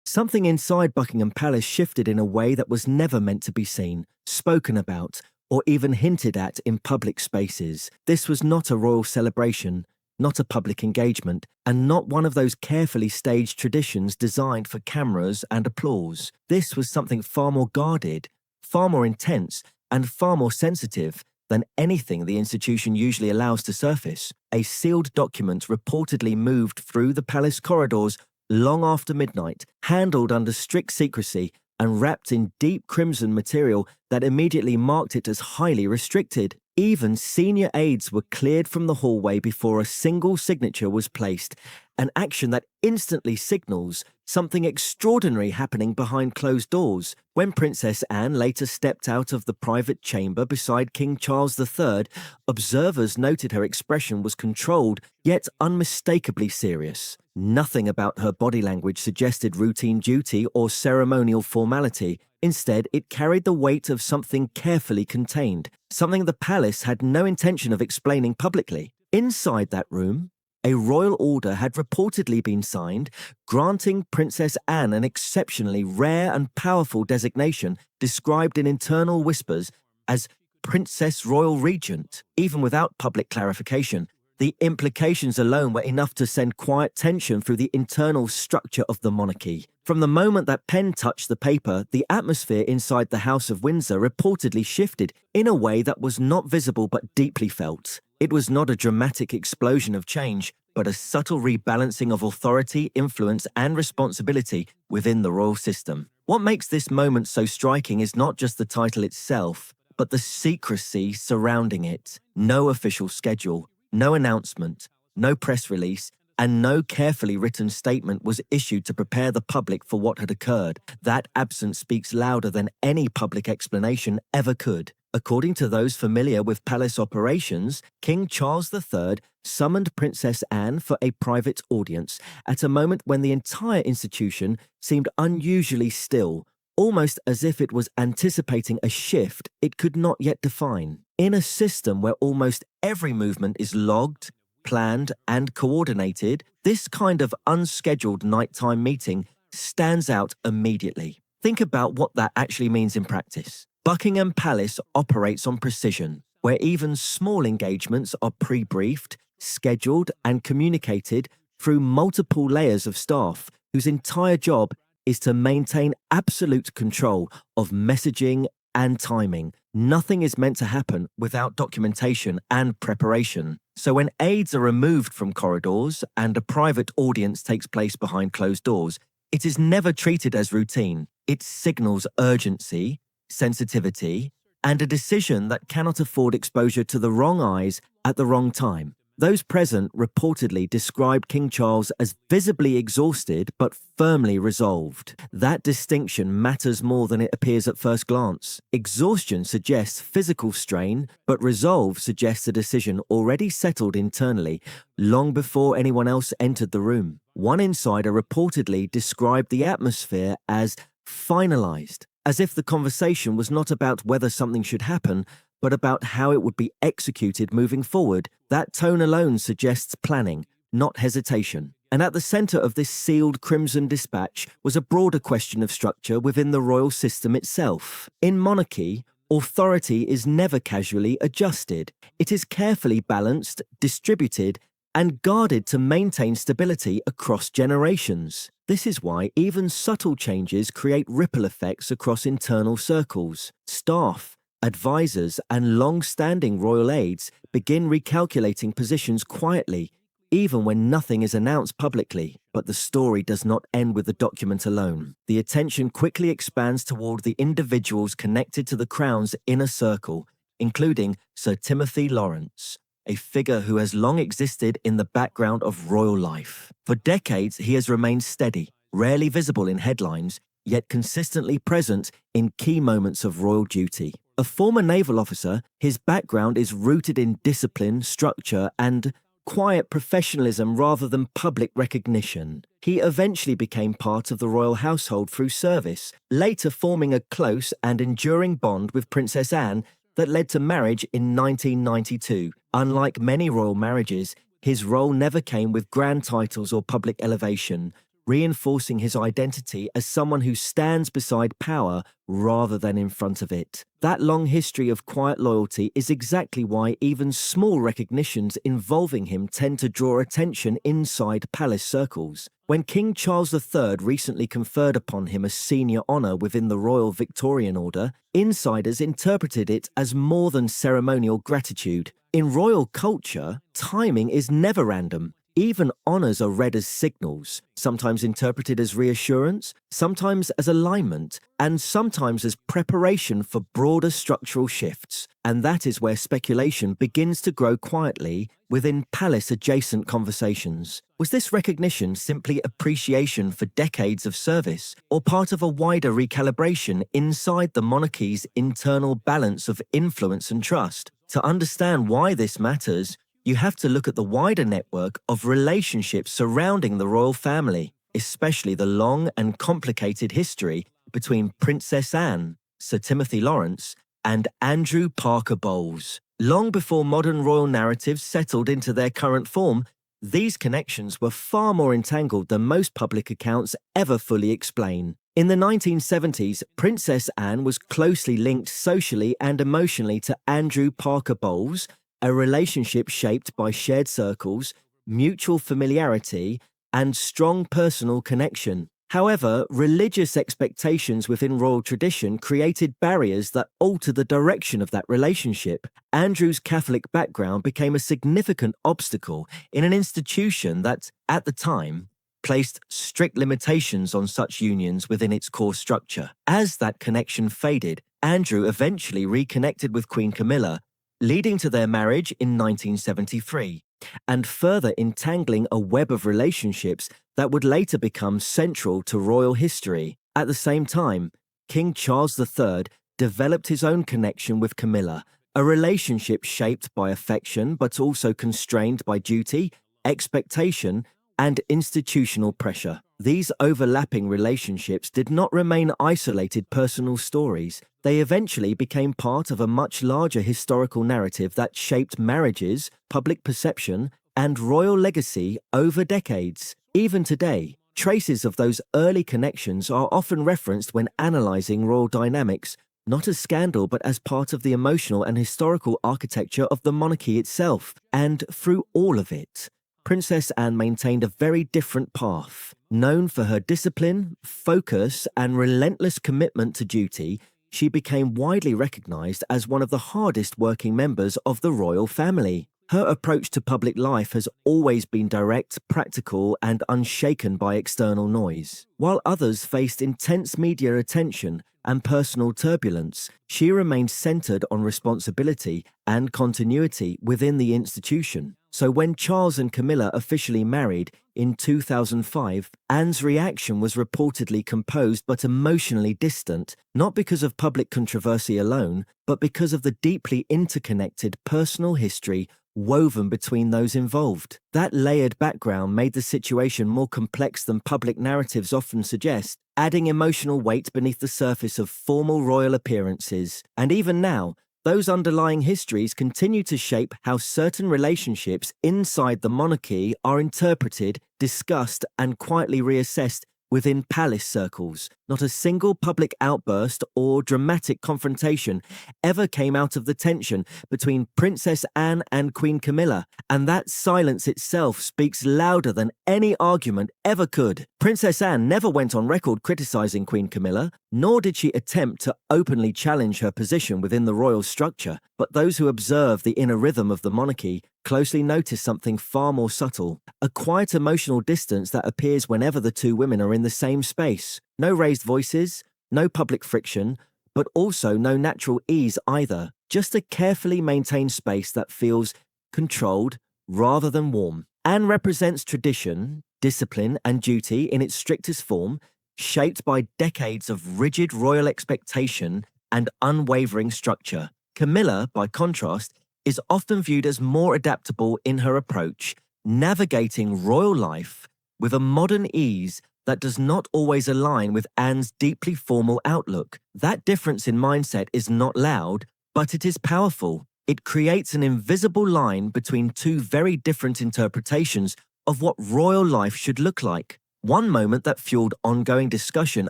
Something inside Buckingham Palace shifted in a way that was never meant to be seen, spoken about, or even hinted at in public spaces. This was not a royal celebration, not a public engagement, and not one of those carefully staged traditions designed for cameras and applause. This was something far more guarded, far more intense, and far more sensitive than anything the institution usually allows to surface. A sealed document reportedly moved through the palace corridors long after midnight, handled under strict secrecy and wrapped in deep crimson material that immediately marked it as highly restricted. Even senior aides were cleared from the hallway before a single signature was placed, an action that instantly signals something extraordinary happening behind closed doors. When Princess Anne later stepped out of the private chamber beside King Charles III, observers noted her expression was controlled, yet unmistakably serious. Nothing about her body language suggested routine duty or ceremonial formality. Instead, it carried the weight of something carefully contained, something the palace had no intention of explaining publicly. Inside that room, a royal order had reportedly been signed, granting Princess Anne an exceptionally rare and powerful designation described in internal whispers as Princess Royal Regent. Even without public clarification, the implications alone were enough to send quiet tension through the internal structure of the monarchy. From the moment that pen touched the paper, the atmosphere inside the House of Windsor reportedly shifted in a way that was not visible but deeply felt. It was not a dramatic explosion of change, but a subtle rebalancing of authority, influence, and responsibility within the royal system. What makes this moment so striking is not just the title itself, but the secrecy surrounding it. No official schedule, no announcement, no press release, and no carefully written statement was issued to prepare the public for what had occurred. That absence speaks louder than any public explanation ever could. According to those familiar with palace operations, King Charles III summoned Princess Anne for a private audience at a moment when the entire institution seemed unusually still, almost as if it was anticipating a shift it could not yet define. In a system where almost every movement is logged, planned, and coordinated, this kind of unscheduled nighttime meeting stands out immediately. Think about what that actually means in practice. Buckingham Palace operates on precision, where even small engagements are pre-briefed, scheduled, and communicated through multiple layers of staff whose entire job is to maintain absolute control of messaging and timing. Nothing is meant to happen without documentation and preparation. So when aides are removed from corridors and a private audience takes place behind closed doors, it is never treated as routine. It signals urgency, sensitivity, and a decision that cannot afford exposure to the wrong eyes at the wrong time. Those present reportedly described King Charles as visibly exhausted but firmly resolved. That distinction matters more than it appears at first glance. Exhaustion suggests physical strain, but resolve suggests a decision already settled internally long before anyone else entered the room. One insider reportedly described the atmosphere as finalized, as if the conversation was not about whether something should happen, but about how it would be executed moving forward. That tone alone suggests planning, not hesitation. And at the center of this sealed crimson dispatch was a broader question of structure within the royal system itself. In monarchy, authority is never casually adjusted. It is carefully balanced, distributed, and guarded to maintain stability across generations. This is why even subtle changes create ripple effects across internal circles. Staff, advisors, and long-standing royal aides begin recalculating positions quietly, even when nothing is announced publicly. But the story does not end with the document alone. The attention quickly expands toward the individuals connected to the crown's inner circle, including Sir Timothy Lawrence, a figure who has long existed in the background of royal life. For decades, he has remained steady, rarely visible in headlines, yet consistently present in key moments of royal duty. A former naval officer, his background is rooted in discipline, structure, and quiet professionalism rather than public recognition. He eventually became part of the royal household through service, later forming a close and enduring bond with Princess Anne that led to marriage in 1992. Unlike many royal marriages, his role never came with grand titles or public elevation. reinforcing his identity as someone who stands beside power rather than in front of it. That long history of quiet loyalty is exactly why even small recognitions involving him tend to draw attention inside palace circles. When King Charles III recently conferred upon him a senior honour within the Royal Victorian Order, insiders interpreted it as more than ceremonial gratitude. In royal culture, timing is never random. Even honours are read as signals, sometimes interpreted as reassurance, sometimes as alignment, and sometimes as preparation for broader structural shifts. And that is where speculation begins to grow quietly within palace-adjacent conversations. Was this recognition simply appreciation for decades of service, or part of a wider recalibration inside the monarchy's internal balance of influence and trust? To understand why this matters, you have to look at the wider network of relationships surrounding the royal family, especially the long and complicated history between Princess Anne, Sir Timothy Lawrence, and Andrew Parker Bowles. Long before modern royal narratives settled into their current form, these connections were far more entangled than most public accounts ever fully explain. In the 1970s, Princess Anne was closely linked socially and emotionally to Andrew Parker Bowles, a relationship shaped by shared circles, mutual familiarity, and strong personal connection. However, religious expectations within royal tradition created barriers that altered the direction of that relationship. Andrew's Catholic background became a significant obstacle in an institution that, at the time, placed strict limitations on such unions within its core structure. As that connection faded, Andrew eventually reconnected with Queen Camilla, leading to their marriage in 1973, and further entangling a web of relationships that would later become central to royal history. At the same time, King Charles III developed his own connection with Camilla, a relationship shaped by affection but also constrained by duty, expectation, and institutional pressure. These overlapping relationships did not remain isolated personal stories. They eventually became part of a much larger historical narrative that shaped marriages, public perception, and royal legacy over decades. Even today, traces of those early connections are often referenced when analysing royal dynamics, not as scandal but as part of the emotional and historical architecture of the monarchy itself. And through all of it, Princess Anne maintained a very different path. Known for her discipline, focus, and relentless commitment to duty, she became widely recognised as one of the hardest working members of the royal family. Her approach to public life has always been direct, practical, and unshaken by external noise. While others faced intense media attention and personal turbulence, she remained centred on responsibility and continuity within the institution. So when Charles and Camilla officially married in 2005, Anne's reaction was reportedly composed but emotionally distant, not because of public controversy alone, but because of the deeply interconnected personal history woven between those involved. That layered background made the situation more complex than public narratives often suggest, adding emotional weight beneath the surface of formal royal appearances. And even now, those underlying histories continue to shape how certain relationships inside the monarchy are interpreted, discussed, and quietly reassessed within palace circles. Not a single public outburst or dramatic confrontation ever came out of the tension between Princess Anne and Queen Camilla, and that silence itself speaks louder than any argument ever could. Princess Anne never went on record criticizing Queen Camilla, nor did she attempt to openly challenge her position within the royal structure, but those who observe the inner rhythm of the monarchy closely notice something far more subtle, a quiet emotional distance that appears whenever the two women are in the same space. No raised voices, no public friction, but also no natural ease either, just a carefully maintained space that feels controlled rather than warm. Anne represents tradition, discipline, and duty in its strictest form, shaped by decades of rigid royal expectation and unwavering structure. Camilla, by contrast, is often viewed as more adaptable in her approach, navigating royal life with a modern ease that does not always align with Anne's deeply formal outlook. That difference in mindset is not loud, but it is powerful. It creates an invisible line between two very different interpretations of what royal life should look like. One moment that fueled ongoing discussion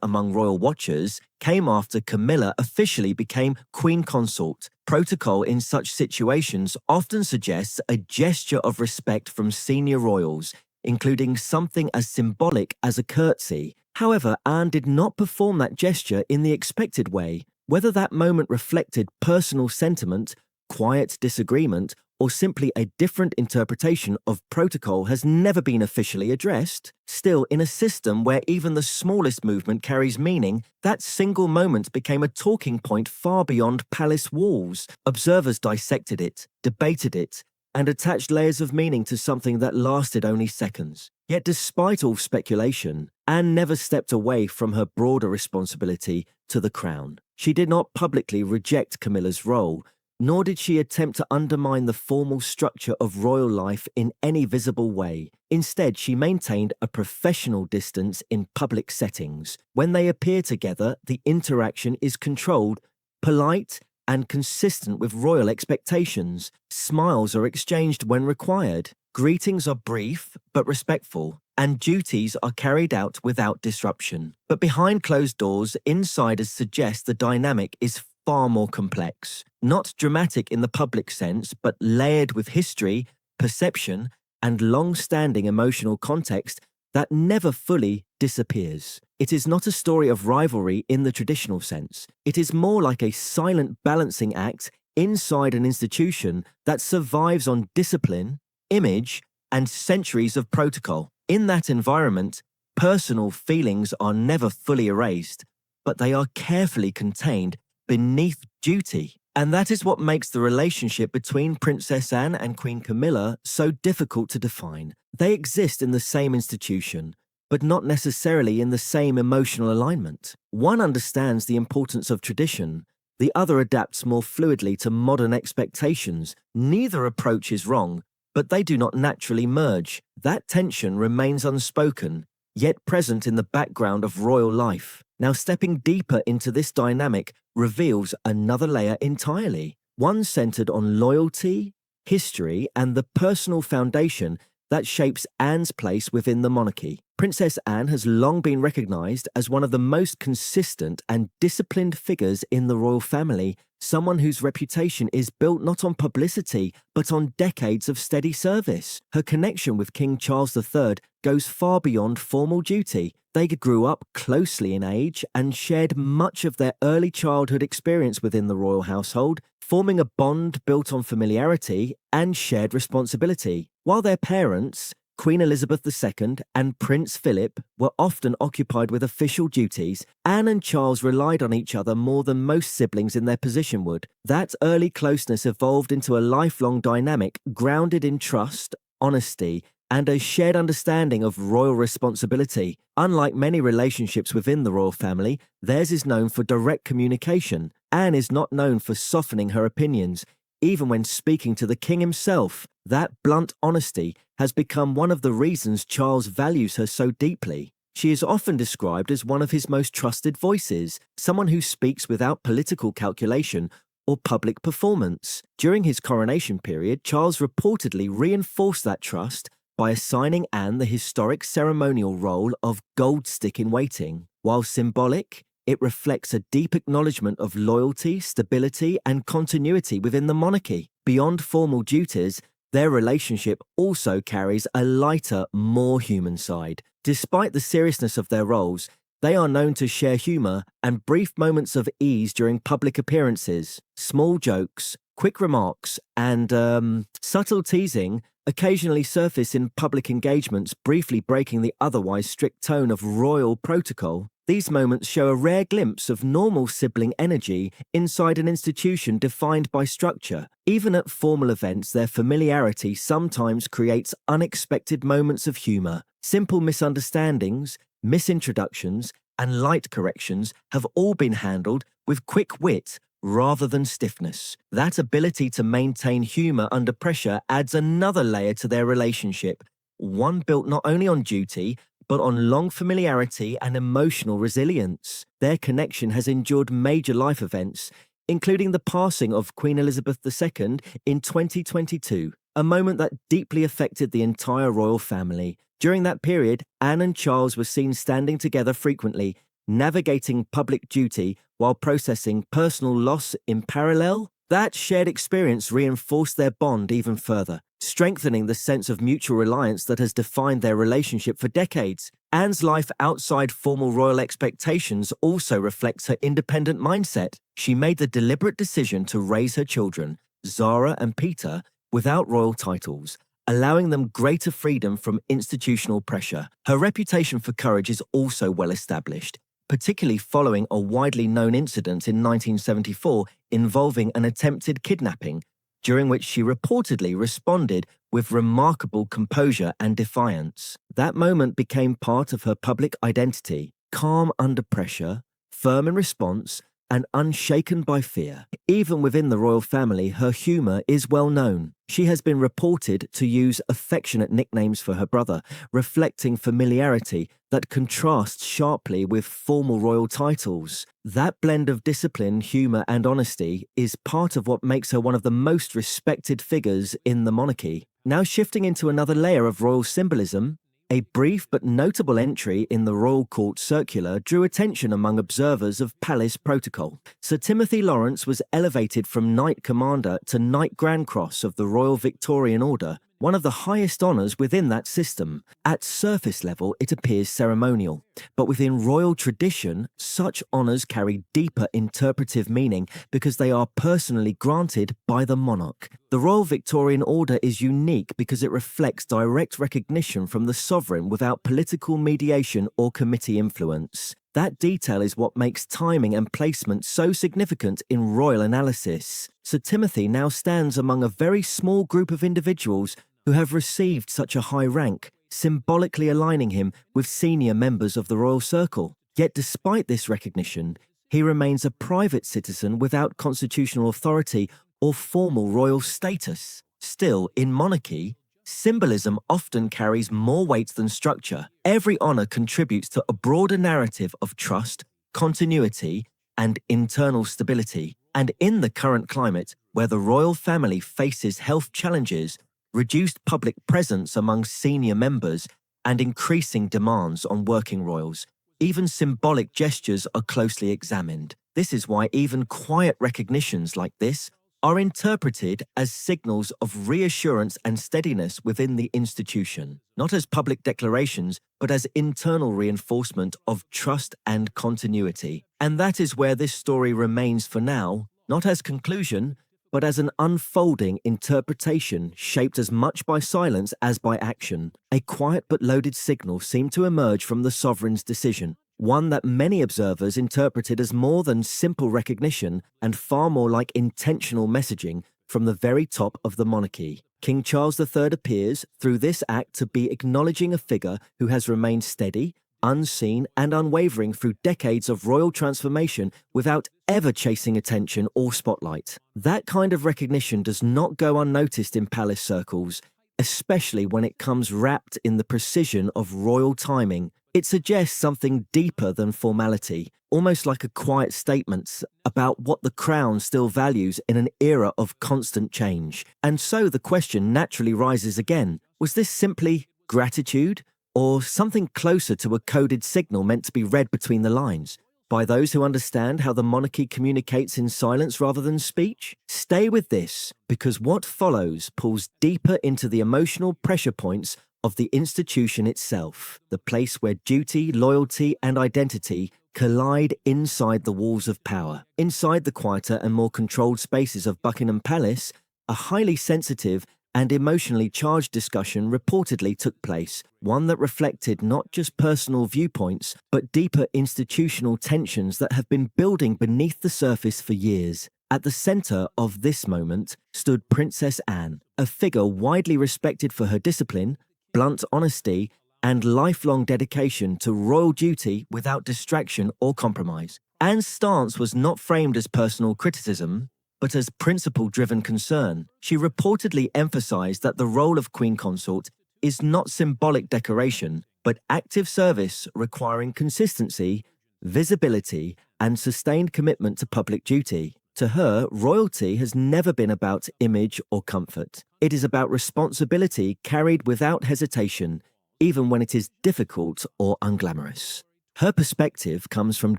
among royal watchers came after Camilla officially became Queen Consort. Protocol in such situations often suggests a gesture of respect from senior royals, including something as symbolic as a curtsy. However, Anne did not perform that gesture in the expected way. Whether that moment reflected personal sentiment, quiet disagreement, or simply a different interpretation of protocol has never been officially addressed. Still, in a system where even the smallest movement carries meaning, that single moment became a talking point far beyond palace walls. Observers dissected it, debated it, and attached layers of meaning to something that lasted only seconds. Yet despite all speculation, Anne never stepped away from her broader responsibility to the crown. She did not publicly reject Camilla's role, nor did she attempt to undermine the formal structure of royal life in any visible way. Instead, she maintained a professional distance in public settings. When they appear together, the interaction is controlled, polite, and consistent with royal expectations. Smiles are exchanged when required. Greetings are brief but respectful, and duties are carried out without disruption. But behind closed doors, insiders suggest the dynamic is far more complex. Not dramatic in the public sense, but layered with history, perception, and long-standing emotional context that never fully disappears. It is not a story of rivalry in the traditional sense. It is more like a silent balancing act inside an institution that survives on discipline, image, and centuries of protocol. In that environment, personal feelings are never fully erased, but they are carefully contained beneath duty. And that is what makes the relationship between Princess Anne and Queen Camilla so difficult to define. They exist in the same institution, but not necessarily in the same emotional alignment. One understands the importance of tradition, the other adapts more fluidly to modern expectations. Neither approach is wrong, but they do not naturally merge. That tension remains unspoken, yet present in the background of royal life. Now, stepping deeper into this dynamic reveals another layer entirely, one centered on loyalty, history, and the personal foundation that shapes Anne's place within the monarchy. Princess Anne has long been recognized as one of the most consistent and disciplined figures in the royal family, someone whose reputation is built not on publicity, but on decades of steady service. Her connection with King Charles III goes far beyond formal duty. They grew up closely in age and shared much of their early childhood experience within the royal household, forming a bond built on familiarity and shared responsibility. While their parents, Queen Elizabeth II and Prince Philip, were often occupied with official duties, Anne and Charles relied on each other more than most siblings in their position would. That early closeness evolved into a lifelong dynamic grounded in trust, honesty, and a shared understanding of royal responsibility. Unlike many relationships within the royal family, theirs is known for direct communication. Anne is not known for softening her opinions, even when speaking to the king himself. That blunt honesty has become one of the reasons Charles values her so deeply. She is often described as one of his most trusted voices, someone who speaks without political calculation or public performance. During his coronation period, Charles reportedly reinforced that trust by assigning Anne the historic ceremonial role of gold stick in waiting. While symbolic, it reflects a deep acknowledgement of loyalty, stability, and continuity within the monarchy. Beyond formal duties, their relationship also carries a lighter, more human side. Despite the seriousness of their roles, they are known to share humor and brief moments of ease during public appearances. Small jokes, quick remarks, and subtle teasing occasionally surface in public engagements, briefly breaking the otherwise strict tone of royal protocol. These moments show a rare glimpse of normal sibling energy inside an institution defined by structure. Even at formal events, their familiarity sometimes creates unexpected moments of humor. Simple misunderstandings, misintroductions, and light corrections have all been handled with quick wit rather than stiffness. That ability to maintain humor under pressure adds another layer to their relationship, one built not only on duty, but on long familiarity and emotional resilience. Their connection has endured major life events, including the passing of Queen Elizabeth II in 2022, a moment that deeply affected the entire royal family. During that period, Anne and Charles were seen standing together frequently, navigating public duty while processing personal loss in parallel. That shared experience reinforced their bond even further, strengthening the sense of mutual reliance that has defined their relationship for decades. Anne's life outside formal royal expectations also reflects her independent mindset. She made the deliberate decision to raise her children, Zara and Peter, without royal titles, allowing them greater freedom from institutional pressure. Her reputation for courage is also well established, particularly following a widely known incident in 1974 involving an attempted kidnapping, during which she reportedly responded with remarkable composure and defiance. That moment became part of her public identity, calm under pressure, firm in response, and unshaken by fear. Even within the royal family, her humour is well known. She has been reported to use affectionate nicknames for her brother, reflecting familiarity that contrasts sharply with formal royal titles. That blend of discipline, humour, and honesty is part of what makes her one of the most respected figures in the monarchy. Now shifting into another layer of royal symbolism, a brief but notable entry in the Royal Court Circular drew attention among observers of palace protocol. Sir Timothy Lawrence was elevated from Knight Commander to Knight Grand Cross of the Royal Victorian Order, one of the highest honours within that system. At surface level, it appears ceremonial, but within royal tradition, such honours carry deeper interpretive meaning because they are personally granted by the monarch. The Royal Victorian Order is unique because it reflects direct recognition from the sovereign without political mediation or committee influence. That detail is what makes timing and placement so significant in royal analysis. Sir Timothy now stands among a very small group of individuals who have received such a high rank, symbolically aligning him with senior members of the royal circle. Yet despite this recognition, he remains a private citizen without constitutional authority or formal royal status. Still, in monarchy, symbolism often carries more weight than structure. Every honour contributes to a broader narrative of trust, continuity, and internal stability. And in the current climate, where the royal family faces health challenges, reduced public presence among senior members, and increasing demands on working royals, even symbolic gestures are closely examined. This is why even quiet recognitions like this are interpreted as signals of reassurance and steadiness within the institution, not as public declarations, but as internal reinforcement of trust and continuity. And that is where this story remains for now, not as conclusion, but as an unfolding interpretation shaped as much by silence as by action. A quiet but loaded signal seemed to emerge from the sovereign's decision, one that many observers interpreted as more than simple recognition and far more like intentional messaging from the very top of the monarchy. King Charles III appears, through this act, to be acknowledging a figure who has remained steady, unseen, and unwavering through decades of royal transformation without ever chasing attention or spotlight. That kind of recognition does not go unnoticed in palace circles, especially when it comes wrapped in the precision of royal timing. It suggests something deeper than formality, almost like a quiet statement about what the crown still values in an era of constant change. And so the question naturally rises again: was this simply gratitude, or something closer to a coded signal meant to be read between the lines by those who understand how the monarchy communicates in silence rather than speech? Stay with this, because what follows pulls deeper into the emotional pressure points of the institution itself, the place where duty, loyalty, and identity collide inside the walls of power. Inside the quieter and more controlled spaces of Buckingham Palace, a highly sensitive and emotionally charged discussion reportedly took place, one that reflected not just personal viewpoints, but deeper institutional tensions that have been building beneath the surface for years. At the centre of this moment stood Princess Anne, a figure widely respected for her discipline, blunt honesty, and lifelong dedication to royal duty without distraction or compromise. Anne's stance was not framed as personal criticism, but as principle-driven concern. She reportedly emphasized that the role of Queen Consort is not symbolic decoration, but active service requiring consistency, visibility, and sustained commitment to public duty. To her, royalty has never been about image or comfort. It is about responsibility carried without hesitation, even when it is difficult or unglamorous. Her perspective comes from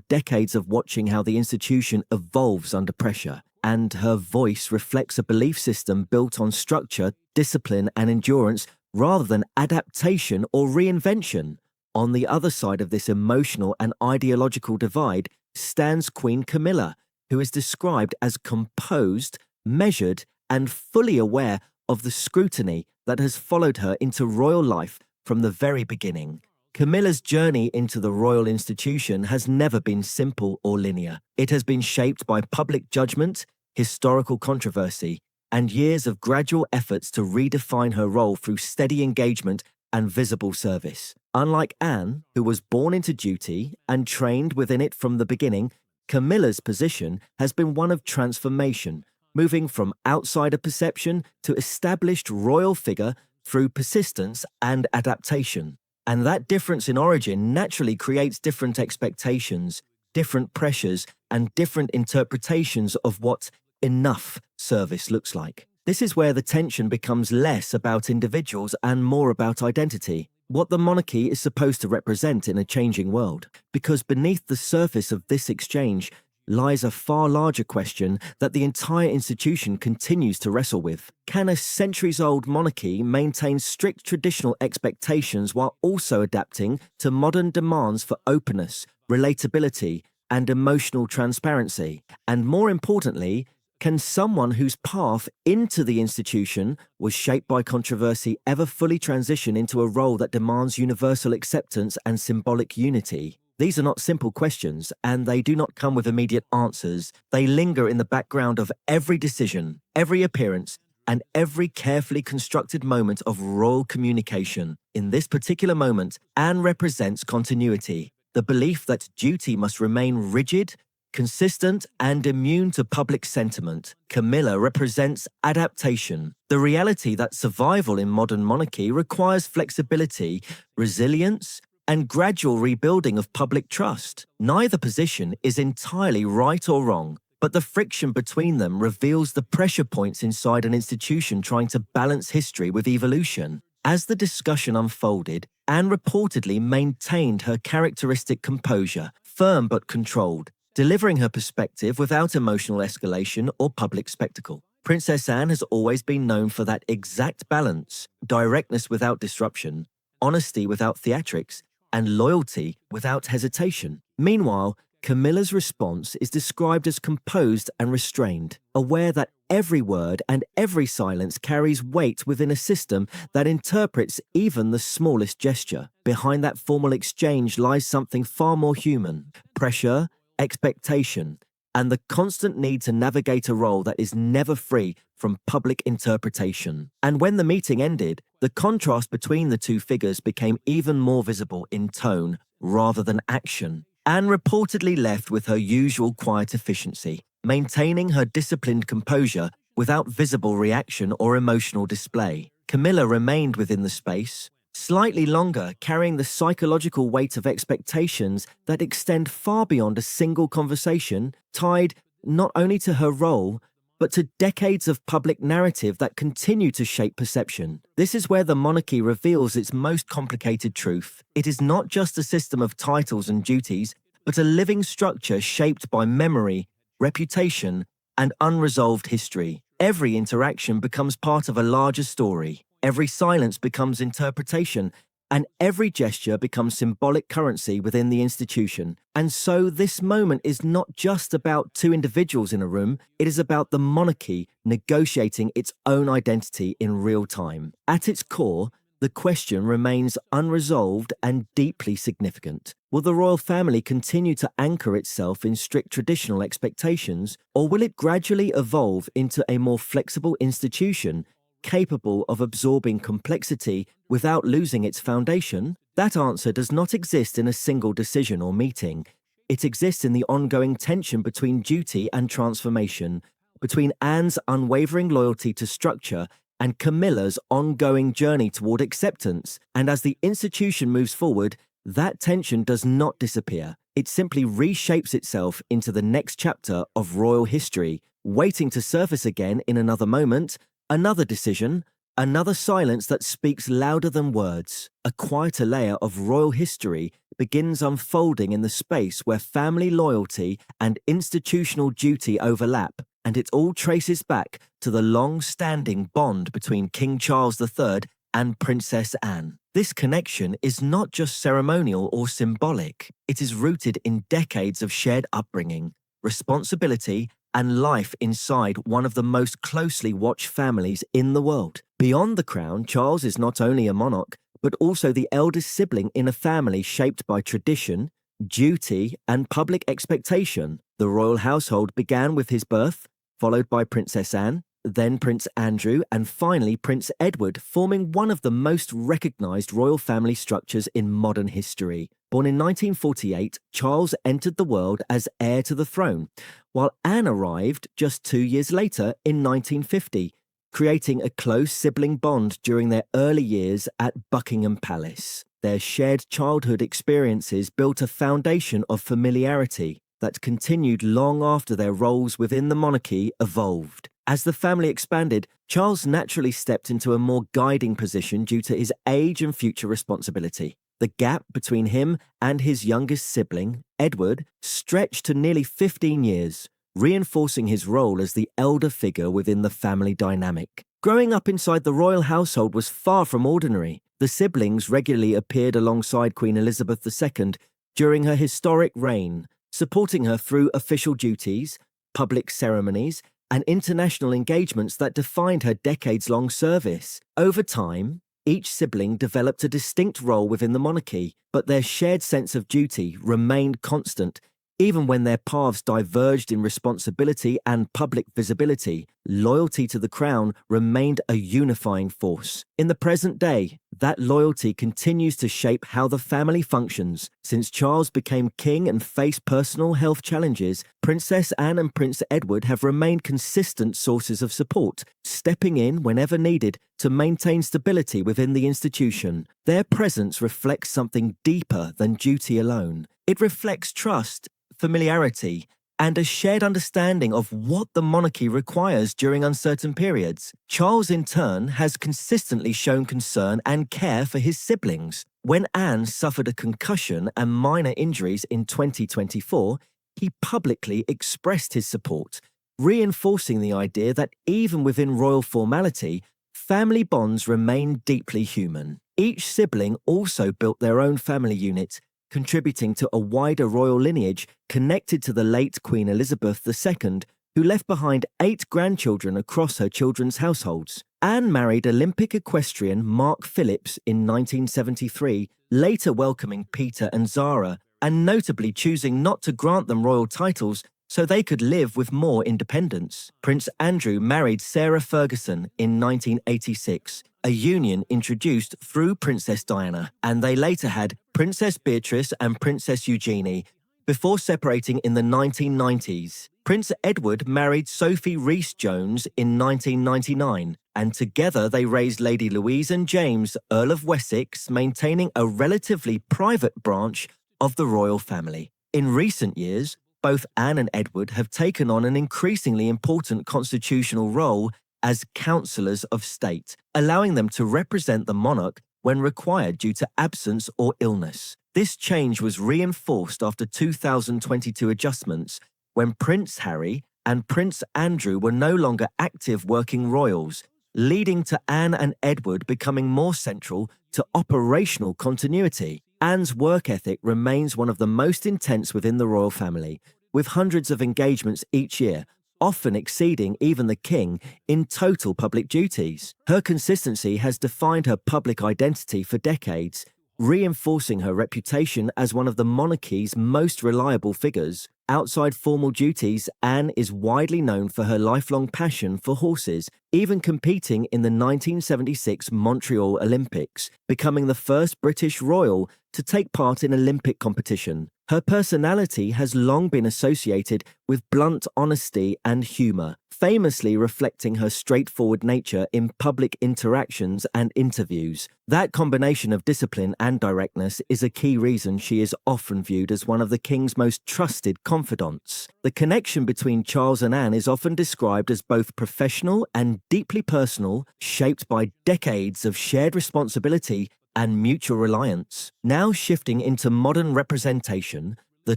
decades of watching how the institution evolves under pressure, and her voice reflects a belief system built on structure, discipline, and endurance rather than adaptation or reinvention. On the other side of this emotional and ideological divide stands Queen Camilla, who is described as composed, measured, and fully aware of the scrutiny that has followed her into royal life from the very beginning. Camilla's journey into the royal institution has never been simple or linear. It has been shaped by public judgment, historical controversy, and years of gradual efforts to redefine her role through steady engagement and visible service. Unlike Anne, who was born into duty and trained within it from the beginning, Camilla's position has been one of transformation, moving from outsider perception to established royal figure through persistence and adaptation. And that difference in origin naturally creates different expectations, different pressures, and different interpretations of what enough service looks like. This is where the tension becomes less about individuals and more about identity, what the monarchy is supposed to represent in a changing world. Because beneath the surface of this exchange lies a far larger question that the entire institution continues to wrestle with. Can a centuries-old monarchy maintain strict traditional expectations while also adapting to modern demands for openness, relatability, and emotional transparency? And more importantly, can someone whose path into the institution was shaped by controversy ever fully transition into a role that demands universal acceptance and symbolic unity? These are not simple questions, and they do not come with immediate answers. They linger in the background of every decision, every appearance, and every carefully constructed moment of royal communication. In this particular moment, Anne represents continuity, the belief that duty must remain rigid, consistent, and immune to public sentiment. Camilla represents adaptation, the reality that survival in modern monarchy requires flexibility, resilience, and gradual rebuilding of public trust. Neither position is entirely right or wrong, but the friction between them reveals the pressure points inside an institution trying to balance history with evolution. As the discussion unfolded, Anne reportedly maintained her characteristic composure, firm but controlled, delivering her perspective without emotional escalation or public spectacle. Princess Anne has always been known for that exact balance: directness without disruption, honesty without theatrics, and loyalty without hesitation. Meanwhile, Camilla's response is described as composed and restrained, aware that every word and every silence carries weight within a system that interprets even the smallest gesture. Behind that formal exchange lies something far more human: pressure, expectation, and the constant need to navigate a role that is never free from public interpretation. And when the meeting ended, the contrast between the two figures became even more visible in tone rather than action. Anne reportedly left with her usual quiet efficiency, maintaining her disciplined composure without visible reaction or emotional display. Camilla remained within the space, slightly longer, carrying the psychological weight of expectations that extend far beyond a single conversation, tied not only to her role, but to decades of public narrative that continue to shape perception. This is where the monarchy reveals its most complicated truth. It is not just a system of titles and duties, but a living structure shaped by memory, reputation, and unresolved history. Every interaction becomes part of a larger story. Every silence becomes interpretation, and every gesture becomes symbolic currency within the institution. And so this moment is not just about two individuals in a room, it is about the monarchy negotiating its own identity in real time. At its core, the question remains unresolved and deeply significant. Will the royal family continue to anchor itself in strict traditional expectations, or will it gradually evolve into a more flexible institution capable of absorbing complexity without losing its foundation? That answer does not exist in a single decision or meeting. It exists in the ongoing tension between duty and transformation, between Anne's unwavering loyalty to structure and Camilla's ongoing journey toward acceptance. And as the institution moves forward, that tension does not disappear. It simply reshapes itself into the next chapter of royal history, waiting to surface again in another moment, another decision, Another silence that speaks louder than words. A quieter layer of royal history begins unfolding in the space where family loyalty and institutional duty overlap, and it all traces back to the long-standing bond between King Charles III and Princess Anne. This connection is not just ceremonial or symbolic. It is rooted in decades of shared upbringing, responsibility, and life inside one of the most closely watched families in the world. Beyond the crown, Charles is not only a monarch, but also the eldest sibling in a family shaped by tradition, duty, and public expectation. The royal household began with his birth, followed by Princess Anne, then Prince Andrew, and finally Prince Edward, forming one of the most recognized royal family structures in modern history. Born in 1948, Charles entered the world as heir to the throne, while Anne arrived just 2 years later in 1950, creating a close sibling bond during their early years at Buckingham Palace. Their shared childhood experiences built a foundation of familiarity that continued long after their roles within the monarchy evolved. As the family expanded, Charles naturally stepped into a more guiding position due to his age and future responsibility. The gap between him and his youngest sibling, Edward, stretched to nearly 15 years, reinforcing his role as the elder figure within the family dynamic. Growing up inside the royal household was far from ordinary. The siblings regularly appeared alongside Queen Elizabeth II during her historic reign, supporting her through official duties, public ceremonies, and international engagements that defined her decades-long service. Over time, each sibling developed a distinct role within the monarchy, but their shared sense of duty remained constant. Even when their paths diverged in responsibility and public visibility, loyalty to the crown remained a unifying force. In the present day, that loyalty continues to shape how the family functions. Since Charles became king and faced personal health challenges, Princess Anne and Prince Edward have remained consistent sources of support, stepping in whenever needed to maintain stability within the institution. Their presence reflects something deeper than duty alone. It reflects trust, familiarity, and a shared understanding of what the monarchy requires during uncertain periods. Charles, in turn, has consistently shown concern and care for his siblings. When Anne suffered a concussion and minor injuries in 2024, he publicly expressed his support, reinforcing the idea that even within royal formality, family bonds remain deeply human. Each sibling also built their own family unit, contributing to a wider royal lineage connected to the late Queen Elizabeth II, who left behind 8 grandchildren across her children's households. Anne married Olympic equestrian Mark Phillips in 1973, later welcoming Peter and Zara, and notably choosing not to grant them royal titles so they could live with more independence. Prince Andrew married Sarah Ferguson in 1986, a union introduced through Princess Diana, and they later had Princess Beatrice and Princess Eugenie, before separating in the 1990s. Prince Edward married Sophie Rhys-Jones in 1999, and together they raised Lady Louise and James, Earl of Wessex, maintaining a relatively private branch of the royal family. In recent years, both Anne and Edward have taken on an increasingly important constitutional role as councillors of state, allowing them to represent the monarch when required due to absence or illness. This change was reinforced after 2022 adjustments, when Prince Harry and Prince Andrew were no longer active working royals, leading to Anne and Edward becoming more central to operational continuity. Anne's work ethic remains one of the most intense within the royal family, with hundreds of engagements each year, often exceeding even the king in total public duties. Her consistency has defined her public identity for decades, reinforcing her reputation as one of the monarchy's most reliable figures. Outside formal duties, Anne is widely known for her lifelong passion for horses, even competing in the 1976 Montreal Olympics, becoming the first British royal to take part in Olympic competition. Her personality has long been associated with blunt honesty and humour, famously reflecting her straightforward nature in public interactions and interviews. That combination of discipline and directness is a key reason she is often viewed as one of the king's most trusted confidants. The connection between Charles and Anne is often described as both professional and deeply personal, shaped by decades of shared responsibility and mutual reliance. Now shifting into modern representation, the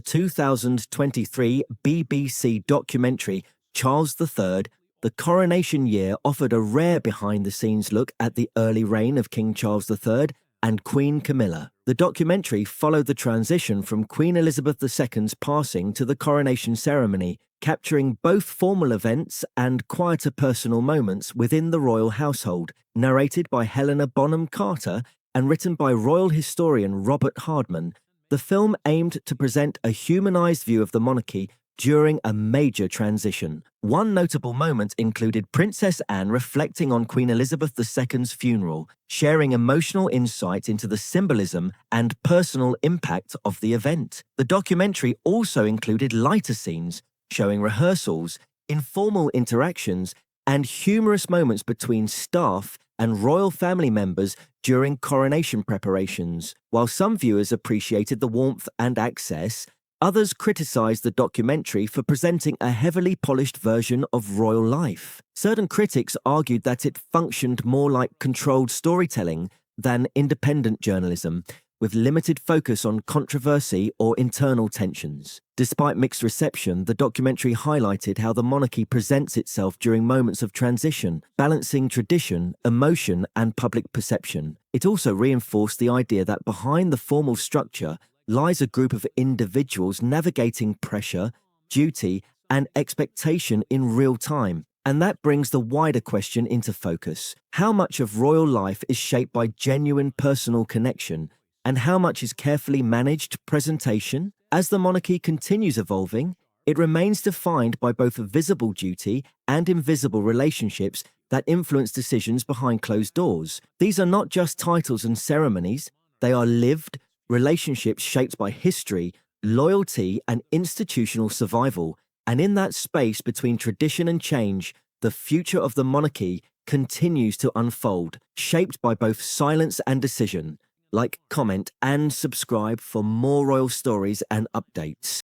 2023 BBC documentary Charles III, The Coronation Year offered a rare behind-the-scenes look at the early reign of King Charles III and Queen Camilla. The documentary followed the transition from Queen Elizabeth II's passing to the coronation ceremony, capturing both formal events and quieter personal moments within the royal household. Narrated by Helena Bonham Carter and written by royal historian Robert Hardman, the film aimed to present a humanized view of the monarchy during a major transition. One notable moment included Princess Anne reflecting on Queen Elizabeth II's funeral, sharing emotional insight into the symbolism and personal impact of the event. The documentary also included lighter scenes, showing rehearsals, informal interactions, and humorous moments between staff and royal family members during coronation preparations. While some viewers appreciated the warmth and access, others criticized the documentary for presenting a heavily polished version of royal life. Certain critics argued that it functioned more like controlled storytelling than independent journalism, with limited focus on controversy or internal tensions. Despite mixed reception, the documentary highlighted how the monarchy presents itself during moments of transition, balancing tradition, emotion, and public perception. It also reinforced the idea that behind the formal structure lies a group of individuals navigating pressure, duty, and expectation in real time. And that brings the wider question into focus. How much of royal life is shaped by genuine personal connection, and how much is carefully managed presentation? As the monarchy continues evolving, it remains defined by both visible duty and invisible relationships that influence decisions behind closed doors. These are not just titles and ceremonies, they are lived relationships shaped by history, loyalty, and institutional survival. And in that space between tradition and change, the future of the monarchy continues to unfold, shaped by both silence and decision. Like, comment, and subscribe for more royal stories and updates.